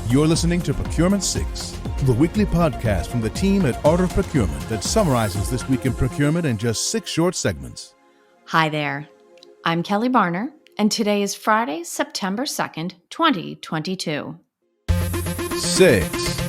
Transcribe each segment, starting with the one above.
You're listening to Procurement 6, the weekly podcast from the team at Art of Procurement that summarizes this week in procurement in just 6 short segments. Hi there. I'm Kelly Barner, and today is Friday, September 2nd, 2022. 6.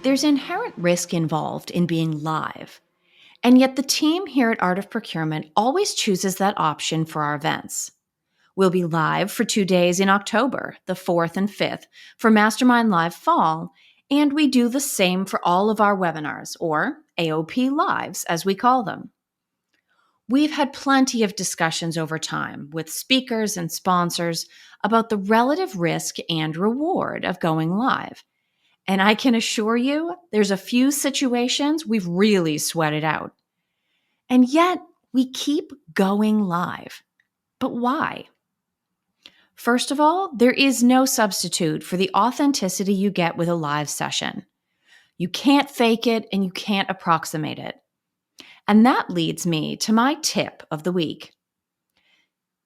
There's inherent risk involved in being live, and yet the team here at Art of Procurement always chooses that option for our events. We'll be live for 2 days in October, the 4th and 5th, for Mastermind Live Fall, and we do the same for all of our webinars, or AOP Lives as we call them. We've had plenty of discussions over time with speakers and sponsors about the relative risk and reward of going live. And I can assure you, there's a few situations we've really sweated out. And yet, we keep going live. But why? First of all, there is no substitute for the authenticity you get with a live session. You can't fake it and you can't approximate it. And that leads me to my tip of the week.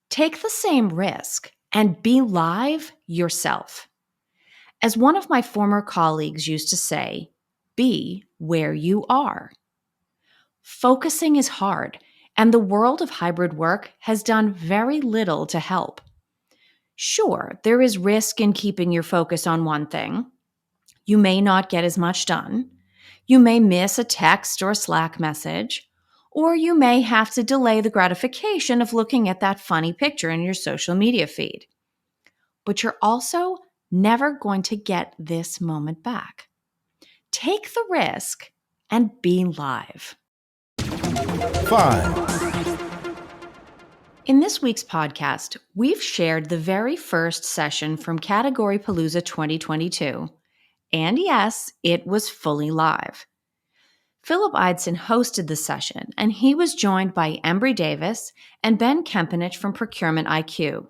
Take the same risk and be live yourself. As one of my former colleagues used to say, be where you are. Focusing is hard, and the world of hybrid work has done very little to help. Sure, there is risk in keeping your focus on one thing. You may not get as much done. You may miss a text or a Slack message, or you may have to delay the gratification of looking at that funny picture in your social media feed. But you're also never going to get this moment back. Take the risk and be live. 5. In this week's podcast, we've shared the very first session from Category Palooza 2022. And yes, it was fully live. Philip Eidson hosted the session, and he was joined by Embry Davis and Ben Kempenich from Procurement IQ.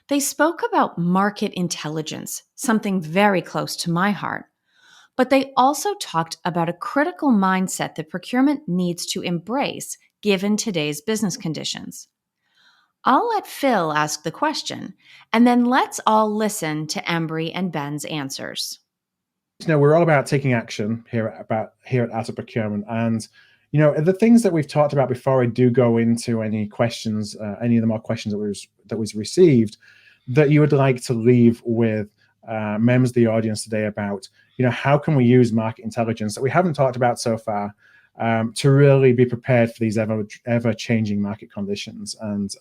They spoke about market intelligence, something very close to my heart. But they also talked about a critical mindset that procurement needs to embrace given today's business conditions. I'll let Phil ask the question, and then let's all listen to Embry and Ben's answers. We're all about taking action here at Art of Procurement, and the things that we've talked about before I do go into any questions, any of the more questions that was received, that you would like to leave with members of the audience today about, how can we use market intelligence that we haven't talked about so far to really be prepared for these ever-changing market conditions. And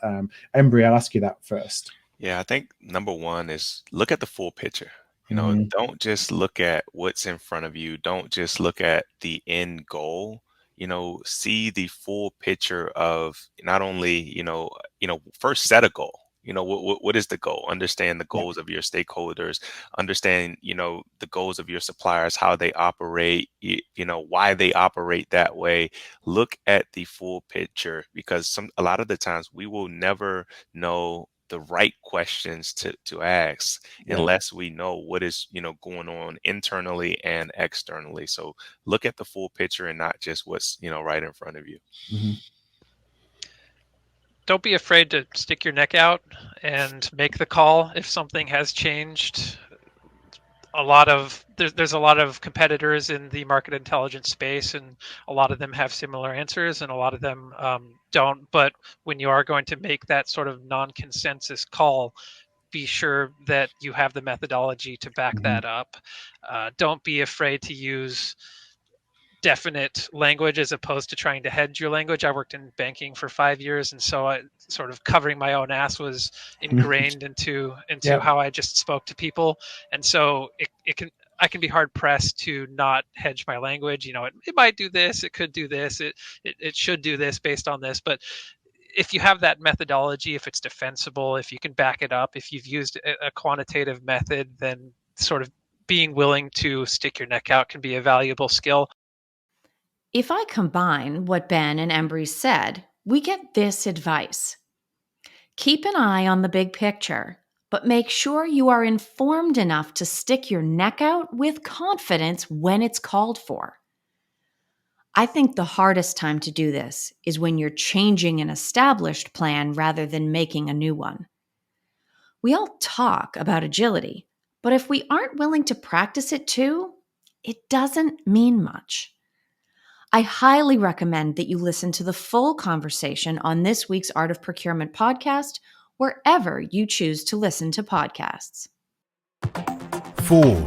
Embry, I'll ask you that first. Yeah, I think number one is look at the full picture. Don't just look at what's in front of you. Don't just look at the end goal. See the full picture of not only, first set a goal. What is the goal? Understand the goals of your stakeholders, understand, the goals of your suppliers, how they operate, why they operate that way. Look at the full picture, because a lot of the times we will never know the right questions to ask unless we know what is, going on internally and externally. So look at the full picture and not just what's, right in front of you. Mm-hmm. Don't be afraid to stick your neck out and make the call if something has changed. There's a lot of competitors in the market intelligence space, and a lot of them have similar answers and a lot of them don't. But when you are going to make that sort of non-consensus call, be sure that you have the methodology to back that up. Don't be afraid to use definite language as opposed to trying to hedge your language. I worked in banking for 5 years, and so I sort of covering my own ass was ingrained into how I just spoke to people. And so I can be hard pressed to not hedge my language. It might do this, it could do this, it should do this based on this. But if you have that methodology, if it's defensible, if you can back it up, if you've used a quantitative method, then sort of being willing to stick your neck out can be a valuable skill. If I combine what Ben and Embry said, we get this advice. Keep an eye on the big picture, but make sure you are informed enough to stick your neck out with confidence when it's called for. I think the hardest time to do this is when you're changing an established plan rather than making a new one. We all talk about agility, But if we aren't willing to practice it too, it doesn't mean much. I highly recommend that you listen to the full conversation on this week's Art of Procurement podcast, wherever you choose to listen to podcasts. 4.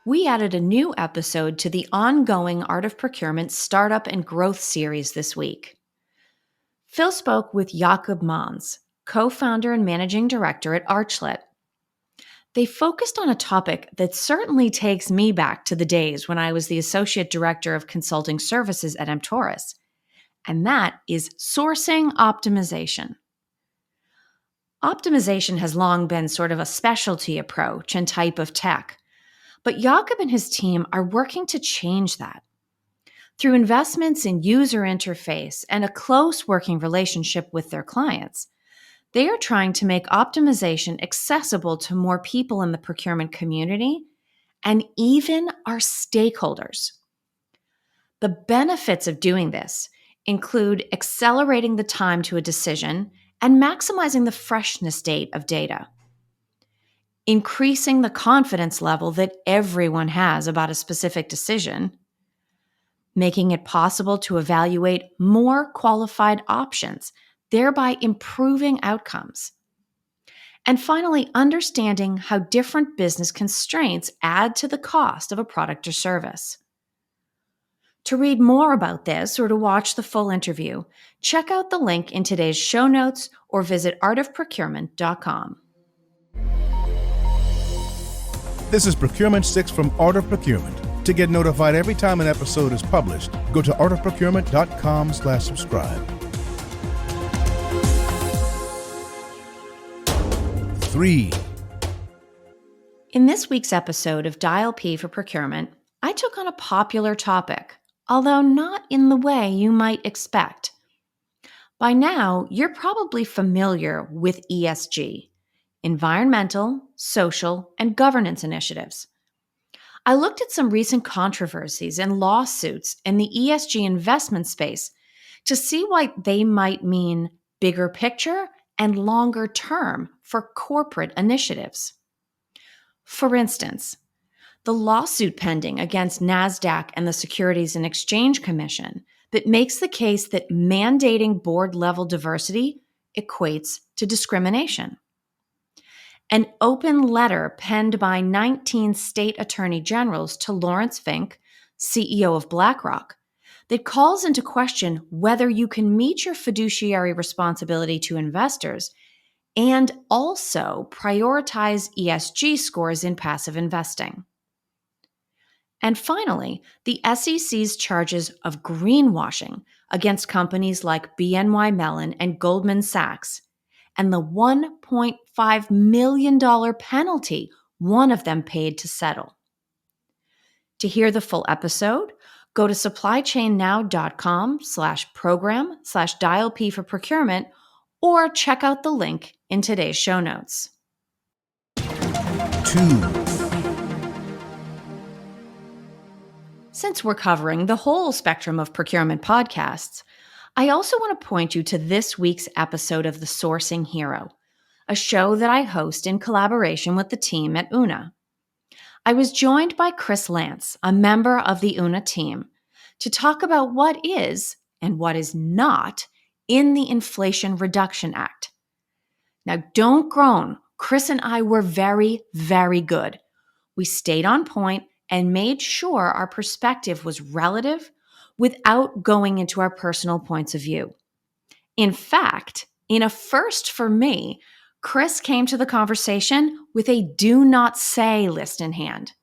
We added a new episode to the ongoing Art of Procurement Startup and Growth series this week. Phil spoke with Jakob Mons, co-founder and managing director at Archlet. They focused on a topic that certainly takes me back to the days when I was the associate director of consulting services at Emptoris, and that is sourcing optimization. Optimization has long been sort of a specialty approach and type of tech, but Jakob and his team are working to change that. Through investments in user interface and a close working relationship with their clients, they are trying to make optimization accessible to more people in the procurement community and even our stakeholders. The benefits of doing this include accelerating the time to a decision and maximizing the freshness date of data, increasing the confidence level that everyone has about a specific decision, making it possible to evaluate more qualified options, thereby improving outcomes. And finally, understanding how different business constraints add to the cost of a product or service. To read more about this or to watch the full interview, check out the link in today's show notes or visit artofprocurement.com. This is Procurement 6 from Art of Procurement. To get notified every time an episode is published, go to artofprocurement.com/subscribe. 3. In this week's episode of Dial P for Procurement, I took on a popular topic, although not in the way you might expect. By now, you're probably familiar with ESG, environmental, social, and governance initiatives. I looked at some recent controversies and lawsuits in the ESG investment space to see why they might mean bigger picture and longer term for corporate initiatives. For instance, the lawsuit pending against NASDAQ and the Securities and Exchange Commission that makes the case that mandating board-level diversity equates to discrimination. An open letter penned by 19 state attorney generals to Lawrence Fink, CEO of BlackRock, that calls into question whether you can meet your fiduciary responsibility to investors and also prioritize ESG scores in passive investing. And finally, the SEC's charges of greenwashing against companies like BNY Mellon and Goldman Sachs, and the $1.5 million penalty one of them paid to settle. To hear the full episode, go to supplychainnow.com/program/dialp for procurement or check out the link in today's show notes. 2. Since we're covering the whole spectrum of procurement podcasts, I also want to point you to this week's episode of The Sourcing Hero, a show that I host in collaboration with the team at Una. I was joined by Chris Lance, a member of the Una team, to talk about what is and what is not in the Inflation Reduction Act. Now, don't groan. Chris and I were very, very good. We stayed on point and made sure our perspective was relative without going into our personal points of view. In fact, in a first for me, Chris came to the conversation with a do not say list in hand.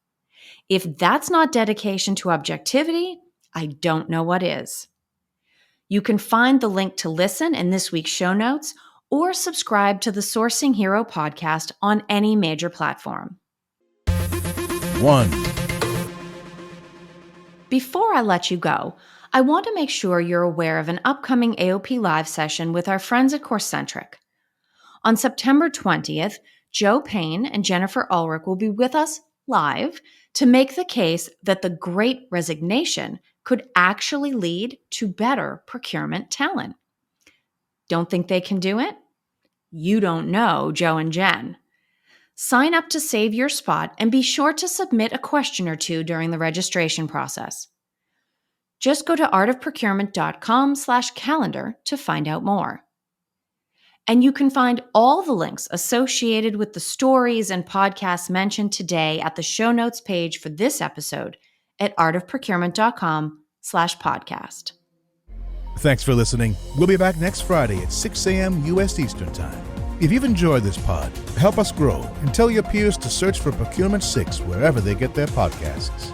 If that's not dedication to objectivity, I don't know what is. You can find the link to listen in this week's show notes or subscribe to the Sourcing Hero podcast on any major platform. 1. Before I let you go, I want to make sure you're aware of an upcoming AOP Live session with our friends at Coursecentric. On September 20th, Joe Payne and Jennifer Ulrich will be with us live to make the case that the Great Resignation could actually lead to better procurement talent. Don't think they can do it? You don't know Joe and Jen. Sign up to save your spot and be sure to submit a question or two during the registration process. Just go to artofprocurement.com/calendar to find out more. And you can find all the links associated with the stories and podcasts mentioned today at the show notes page for this episode at artofprocurement.com/podcast. Thanks for listening. We'll be back next Friday at 6 a.m. U.S. Eastern Time. If you've enjoyed this pod, help us grow and tell your peers to search for Procurement 6 wherever they get their podcasts.